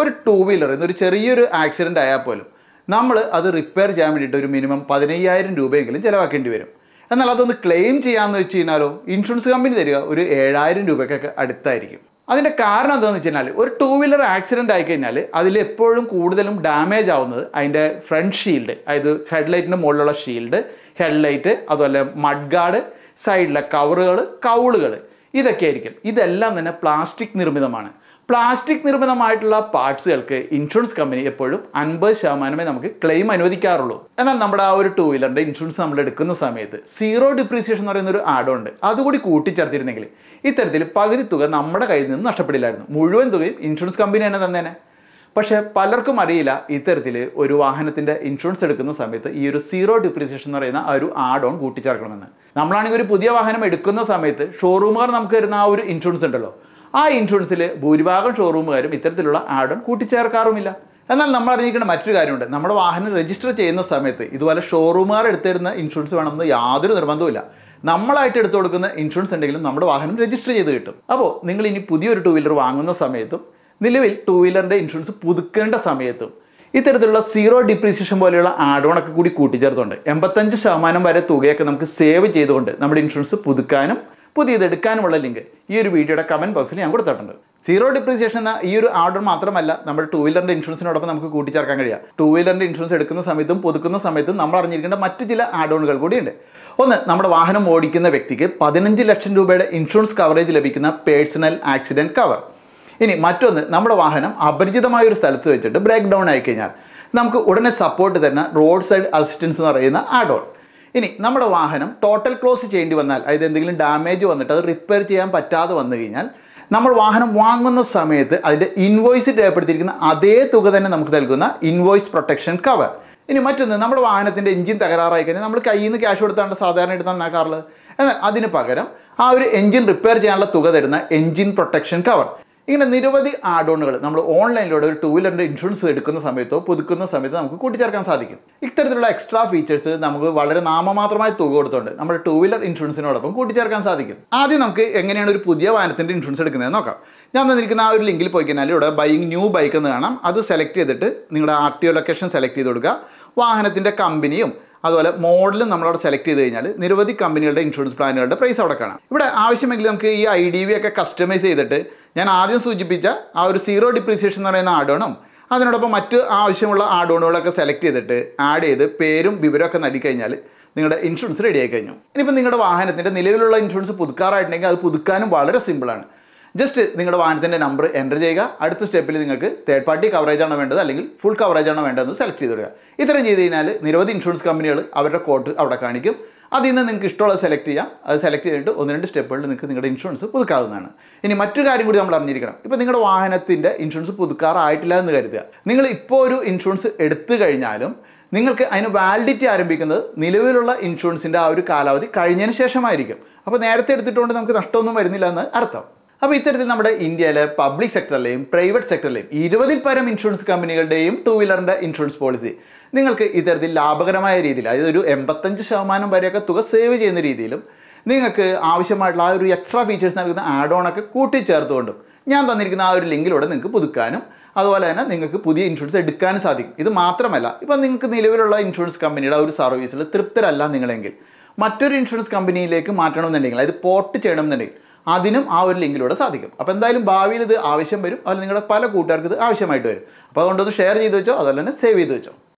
ഒരു two wheeler എന്നൊരു ചെറിയൊരു ആക്സിഡൻ്റ് ആയാൽ പോലും നമ്മൾ അത് റിപ്പയർ ചെയ്യാൻ വേണ്ടിയിട്ട് ഒരു മിനിമം 15,000 രൂപയെങ്കിലും ചിലവാക്കേണ്ടി വരും. എന്നാൽ അതൊന്ന് ക്ലെയിം ചെയ്യാമെന്ന് വെച്ച് കഴിഞ്ഞാലോ ഇൻഷുറൻസ് കമ്പനി തരിക ഒരു 7,000 രൂപയ്ക്കൊക്കെ അടുത്തായിരിക്കും. അതിൻ്റെ കാരണം എന്താണെന്ന് വെച്ച് കഴിഞ്ഞാൽ ഒരു ടൂ വീലർ ആക്സിഡൻ്റ് ആയിക്കഴിഞ്ഞാൽ അതിൽ എപ്പോഴും കൂടുതലും ഡാമേജ് ആവുന്നത് അതിൻ്റെ ഫ്രണ്ട് ഷീൽഡ്, അതായത് ഹെഡ്ലൈറ്റിൻ്റെ മുകളിലുള്ള ഷീൽഡ്, ഹെഡ്ലൈറ്റ്, അതുപോലെ മഡ് ഗാർഡ്, സൈഡിലെ കവറുകൾ, കൗളുകൾ, ഇതൊക്കെ ആയിരിക്കും. ഇതെല്ലാം തന്നെ പ്ലാസ്റ്റിക് നിർമ്മിതമാണ്. പ്ലാസ്റ്റിക് നിർമ്മിതമായിട്ടുള്ള പാർട്സുകൾക്ക് ഇൻഷുറൻസ് കമ്പനി എപ്പോഴും 50% നമുക്ക് ക്ലെയിം അനുവദിക്കാറുള്ളൂ. എന്നാൽ നമ്മുടെ ആ ഒരു ടൂ വീലറിൻ്റെ ഇൻഷുറൻസ് നമ്മൾ എടുക്കുന്ന സമയത്ത് സീറോ ഡിപ്രീസിയേഷൻ എന്ന് പറയുന്ന ഒരു ആഡ് ഉണ്ട്. അതുകൂടി കൂട്ടിച്ചേർത്തിരുന്നെങ്കിൽ ഇത്തരത്തിൽ പകുതി തുക നമ്മുടെ കയ്യിൽ നിന്ന് നഷ്ടപ്പെടില്ലായിരുന്നു. മുഴുവൻ തുകയും ഇൻഷുറൻസ് കമ്പനി തന്നെ തന്നേനെ. പക്ഷേ പലർക്കും അറിയില്ല ഇത്തരത്തിൽ ഒരു വാഹനത്തിൻ്റെ ഇൻഷുറൻസ് എടുക്കുന്ന സമയത്ത് ഈ ഒരു സീറോ ഡിപ്രീസിയേഷൻ എന്ന് പറയുന്ന ആ ഒരു ആഡ് ഓൺ കൂട്ടിച്ചേർക്കണമെന്ന്. നമ്മളാണെങ്കിൽ ഒരു പുതിയ വാഹനം എടുക്കുന്ന സമയത്ത് ഷോറൂമുകാർ നമുക്ക് തരുന്ന ആ ഒരു ഇൻഷുറൻസ് ഉണ്ടല്ലോ, ആ ഇൻഷുറൻസിൽ ഭൂരിഭാഗം ഷോറൂമുകാരും ഇത്തരത്തിലുള്ള ആഡ് ഓൺ കൂട്ടിച്ചേർക്കാറുമില്ല. എന്നാൽ നമ്മൾ അറിഞ്ഞിരിക്കേണ്ട മറ്റൊരു കാര്യമുണ്ട്. നമ്മുടെ വാഹനം രജിസ്റ്റർ ചെയ്യുന്ന സമയത്ത് ഇതുപോലെ ഷോറൂമുകാർ എടുത്തിരുന്ന ഇൻഷുറൻസ് വേണമെന്ന് യാതൊരു നിർബന്ധവുമില്ല. നമ്മളായിട്ട് എടുത്തു കൊടുക്കുന്ന ഇൻഷുറൻസ് ഉണ്ടെങ്കിലും നമ്മുടെ വാഹനം രജിസ്റ്റർ ചെയ്ത് കിട്ടും. അപ്പോൾ നിങ്ങൾ ഇനി പുതിയൊരു ടൂ വീലർ വാങ്ങുന്ന സമയത്തും നിലവിൽ ടൂ വീലറിൻ്റെ ഇൻഷുറൻസ് പുതുക്കേണ്ട സമയത്തും ഇത്തരത്തിലുള്ള സീറോ ഡിപ്രീസിയേഷൻ പോലെയുള്ള ആഡ് ഓൺ ഒക്കെ കൂടി കൂട്ടിച്ചേർത്തുകൊണ്ട് 85% വരെ തുകയൊക്കെ നമുക്ക് സേവ് ചെയ്തുകൊണ്ട് നമ്മുടെ ഇൻഷുറൻസ് പുതുക്കാനും പുതിയതെടുക്കാനുമുള്ള ലിങ്ക് ഈ ഒരു വീഡിയോയുടെ കമൻറ്റ് ബോക്സിൽ ഞാൻ കൊടുത്തിട്ടുണ്ട്. സീറോ ഡിപ്രീസിയേഷൻ എന്ന ഈ ഒരു ആർഡർ മാത്രമല്ല നമ്മുടെ ടൂ വീലറിൻ്റെ ഇൻഷുറൻസിനോടൊപ്പം നമുക്ക് കൂട്ടിച്ചേർക്കാൻ കഴിയുക. ടൂ വീലറിൻ്റെ ഇൻഷുറൻസ് എടുക്കുന്ന സമയത്തും പുതുക്കുന്ന സമയത്തും നമ്മൾ അറിഞ്ഞിരിക്കേണ്ട മറ്റ് ചില ആഡ് ഓണുകൾ കൂടിയുണ്ട്. ഒന്ന്, നമ്മുടെ വാഹനം ഓടിക്കുന്ന വ്യക്തിക്ക് 15 ലക്ഷം രൂപയുടെ ഇൻഷുറൻസ് കവറേജ് ലഭിക്കുന്ന പേഴ്സണൽ ആക്സിഡൻറ്റ് കവർ. ഇനി മറ്റൊന്ന്, നമ്മുടെ വാഹനം അപരിചിതമായ ഒരു സ്ഥലത്ത് വെച്ചിട്ട് ബ്രേക്ക് ഡൗൺ ആയിക്കഴിഞ്ഞാൽ നമുക്ക് ഉടനെ സപ്പോർട്ട് തരുന്ന റോഡ് സൈഡ് അസിസ്റ്റൻസ് എന്ന് പറയുന്ന ആഡ് ഓൺ. ഇനി നമ്മുടെ വാഹനം ടോട്ടൽ ക്ലോസ് ചെയ്യേണ്ടി വന്നാൽ, അതായത് എന്തെങ്കിലും ഡാമേജ് വന്നിട്ട് അത് റിപ്പയർ ചെയ്യാൻ പറ്റാതെ വന്നു കഴിഞ്ഞാൽ നമ്മൾ വാഹനം വാങ്ങുന്ന സമയത്ത് അതിൻ്റെ ഇൻവോയ്സ് രേഖപ്പെടുത്തിയിരിക്കുന്ന അതേ തുക തന്നെ നമുക്ക് നൽകുന്ന ഇൻവോയ്സ് പ്രൊട്ടക്ഷൻ കവർ. ഇനി മറ്റൊന്ന്, നമ്മുടെ വാഹനത്തിൻ്റെ എഞ്ചിൻ തകരാറായി കഴിഞ്ഞാൽ നമ്മൾ കയ്യിൽ നിന്ന് ക്യാഷ് കൊടുത്താണ് സാധാരണ എടുത്ത് നന്നാക്കാറുള്ളത്. എന്നാൽ അതിന് പകരം ആ ഒരു എഞ്ചിൻ റിപ്പയർ ചെയ്യാനുള്ള തുക തരുന്ന എഞ്ചിൻ പ്രൊട്ടക്ഷൻ കവർ. ഇങ്ങനെ നിരവധി ആഡ് ഓണുകൾ നമ്മൾ ഓൺലൈനിലൂടെ ഒരു ടൂ വീലറിൻ്റെ ഇൻഷുറൻസ് എടുക്കുന്ന സമയത്തോ പുതുക്കുന്ന സമയത്തോ നമുക്ക് കൂട്ടിച്ചേർക്കാൻ സാധിക്കും. ഇത്തരത്തിലുള്ള എക്സ്ട്രാ ഫീച്ചേഴ്സ് നമുക്ക് വളരെ നാമമാത്രമായ തുക കൊടുത്തുകൊണ്ട് നമ്മുടെ ടൂ വീലർ ഇൻഷുറൻസിനോടൊപ്പം കൂട്ടിച്ചേർക്കാൻ സാധിക്കും. ആദ്യം നമുക്ക് എങ്ങനെയാണ് ഒരു പുതിയ വാഹനത്തിൻ്റെ ഇൻഷുറൻസ് എടുക്കുന്നത് നോക്കാം. ഞാൻ തന്നിരിക്കുന്ന ആ ഒരു ലിങ്കിൽ പോയി കഴിഞ്ഞാൽ ഇവിടെ ബൈയിങ് ന്യൂ ബൈക്ക് എന്ന് കാണാം. അത് സെലക്ട് ചെയ്തിട്ട് നിങ്ങളുടെ RTO ലൊക്കേഷൻ സെലക്ട് ചെയ്ത് കൊടുക്കുക. വാഹനത്തിൻ്റെ കമ്പനിയും അതുപോലെ മോഡലും നമ്മളവിടെ സെലക്ട് ചെയ്ത് കഴിഞ്ഞാൽ നിരവധി കമ്പനികളുടെ ഇൻഷുറൻസ് പ്ലാനുകളുടെ പ്രൈസ് അവിടെ കാണാം. ഇവിടെ ആവശ്യമെങ്കിൽ നമുക്ക് ഈ IDV ഒക്കെ കസ്റ്റമൈസ് ചെയ്തിട്ട് ഞാൻ ആദ്യം സൂചിപ്പിച്ച ആ ഒരു സീറോ ഡിപ്രീസിയേഷൻ എന്ന് പറയുന്ന ആഡ് ഓണും അതിനോടൊപ്പം മറ്റ് ആവശ്യമുള്ള ആഡ് ഓണുകളൊക്കെ സെലക്ട് ചെയ്തിട്ട് ആഡ് ചെയ്ത് പേരും വിവരമൊക്കെ നൽകി കഴിഞ്ഞാൽ നിങ്ങളുടെ ഇൻഷുറൻസ് റെഡി ആയി കഴിഞ്ഞു. ഇനിയിപ്പോൾ നിങ്ങളുടെ വാഹനത്തിൻ്റെ നിലവിലുള്ള ഇൻഷുറൻസ് പുതുക്കാറായിട്ടുണ്ടെങ്കിൽ അത് പുതുക്കാനും വളരെ സിമ്പിളാണ്. ജസ്റ്റ് നിങ്ങളുടെ വാഹനത്തിൻ്റെ നമ്പർ എൻ്റർ ചെയ്യുക. അടുത്ത സ്റ്റെപ്പിൽ നിങ്ങൾക്ക് തേർഡ് പാർട്ടി കവറേജ് ആണോ വേണ്ടത് അല്ലെങ്കിൽ ഫുൾ കവറേജ് ആണോ വേണ്ടതെന്ന് സെലക്ട് ചെയ്ത് തരിക. ഇത്രയും ചെയ്ത് കഴിഞ്ഞാൽ നിരവധി ഇൻഷുറൻസ് കമ്പനികൾ അവരുടെ കോഡ് അവിടെ കാണിക്കും. അതിൽ നിന്ന് നിങ്ങൾക്ക് ഇഷ്ടമുള്ളത് സെലക്ട് ചെയ്യാം. അത് സെലക്ട് ചെയ്തിട്ട് 1-2 സ്റ്റെപ്പുകളിൽ നിങ്ങൾക്ക് നിങ്ങളുടെ ഇൻഷുറൻസ് പുതുക്കാവുന്നതാണ്. ഇനി മറ്റൊരു കാര്യം കൂടി നമ്മൾ അറിഞ്ഞിരിക്കണം. ഇപ്പോൾ നിങ്ങളുടെ വാഹനത്തിൻ്റെ ഇൻഷുറൻസ് പുതുക്കാറായിട്ടില്ല എന്ന് കരുതുക. നിങ്ങൾ ഇപ്പോൾ ഒരു ഇൻഷുറൻസ് എടുത്തു കഴിഞ്ഞാലും നിങ്ങൾക്ക് അതിന് വാലിഡിറ്റി ആരംഭിക്കുന്നത് നിലവിലുള്ള ഇൻഷുറൻസിൻ്റെ ആ ഒരു കാലാവധി കഴിഞ്ഞതിന് ശേഷമായിരിക്കും. അപ്പോൾ നേരത്തെ എടുത്തിട്ടുകൊണ്ട് നമുക്ക് നഷ്ടമൊന്നും വരുന്നില്ല എന്ന് അർത്ഥം. അപ്പോൾ ഇത്തരത്തിൽ നമ്മുടെ ഇന്ത്യയിലെ പബ്ലിക് സെക്ടറിലെയും പ്രൈവറ്റ് സെക്ടറിലെയും 20-ൽ പരം ഇൻഷുറൻസ് കമ്പനികളുടെയും ടൂ വീലറിൻ്റെ ഇൻഷുറൻസ് പോളിസി നിങ്ങൾക്ക് ഇത്തരത്തിൽ ലാഭകരമായ രീതിയിൽ, അതായത് ഒരു 85% വരെയൊക്കെ തുക സേവ് ചെയ്യുന്ന രീതിയിലും നിങ്ങൾക്ക് ആവശ്യമായിട്ടുള്ള ആ ഒരു എക്സ്ട്രാ ഫീച്ചേഴ്സ് നൽകുന്ന ആഡ് ഓൺ ഒക്കെ കൂട്ടിച്ചേർത്തുകൊണ്ടും ഞാൻ തന്നിരിക്കുന്ന ആ ഒരു ലിങ്കിലൂടെ നിങ്ങൾക്ക് പുതുക്കാനും അതുപോലെ തന്നെ നിങ്ങൾക്ക് പുതിയ ഇൻഷുറൻസ് എടുക്കാനും സാധിക്കും. ഇത് മാത്രമല്ല, ഇപ്പം നിങ്ങൾക്ക് നിലവിലുള്ള ഇൻഷുറൻസ് കമ്പനിയുടെ ആ ഒരു സർവീസിൽ തൃപ്തരല്ല നിങ്ങളെങ്കിൽ മറ്റൊരു ഇൻഷുറൻസ് കമ്പനിയിലേക്ക് മാറ്റണമെന്നുണ്ടെങ്കിൽ, അതായത് പോർട്ട് ചെയ്യണമെന്നുണ്ടെങ്കിൽ അതിനും ആ ഒരു ലിങ്കിലൂടെ സാധിക്കും. അപ്പോൾ എന്തായാലും ഭാവിയിൽ ഇത് ആവശ്യം വരും. അതുപോലെ നിങ്ങളുടെ പല കൂട്ടുകാർക്ക് ഇത് ആവശ്യമായിട്ട് വരും. അപ്പോൾ അതുകൊണ്ടൊന്ന് ഷെയർ ചെയ്ത് വെച്ചോ, അതുപോലെ തന്നെ സേവ് ചെയ്ത് വെച്ചോ.